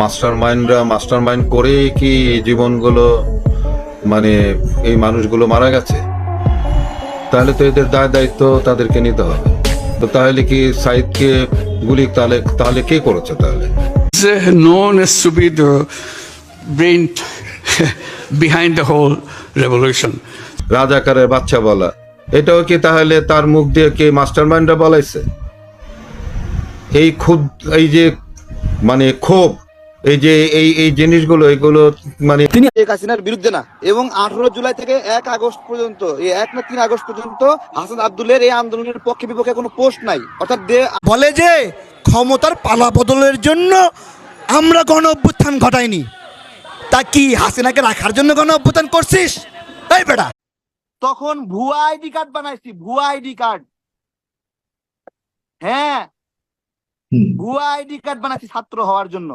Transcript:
Master mind করে কি জীবনগুলো মানে এই মানুষগুলো মারা গেছে? তাহলে তো এদের দায় দায়িত্ব তাদেরকে নিতে হবে। তো তাহলে কি সাইদকে গুলি তাহলে তাহলে কে করেছে তাহলে? Known as to be the brain behind the whole revolution. রাজাকারের বাচ্চা বলা, এটাও কি তাহলে তার মুখ দিয়ে কি মাস্টার মাইন্ডরা বলাইছে? এই খুব এই যে মানে ক্ষোভ, এই যে এই জিনিসগুলো এগুলো মানে তিনি শেখ হাসিনার বিরুদ্ধে না, এবং 18 জুলাই থেকে 1 আগস্ট পর্যন্ত, এই 1 না 3 আগস্ট পর্যন্ত হাসান আব্দুলের এই আন্দোলনের পক্ষে বিপক্ষে কোনো পোস্ট নাই। অর্থাৎ বলে যে ক্ষমতার পালা বদলের জন্য আমরা গণ অভ্যুত্থান ঘটাইনি, তা কি হাসিনাকে রাখার জন্য গণ অভ্যুত্থান করছিস? এই বেটা, তখন ভুয়া আইডি কার্ড বানাইছি, ভুয়া আইডি কার্ড। হ্যাঁ, ভুয়া আইডি কার্ড বানাইছি ছাত্র হওয়ার জন্য।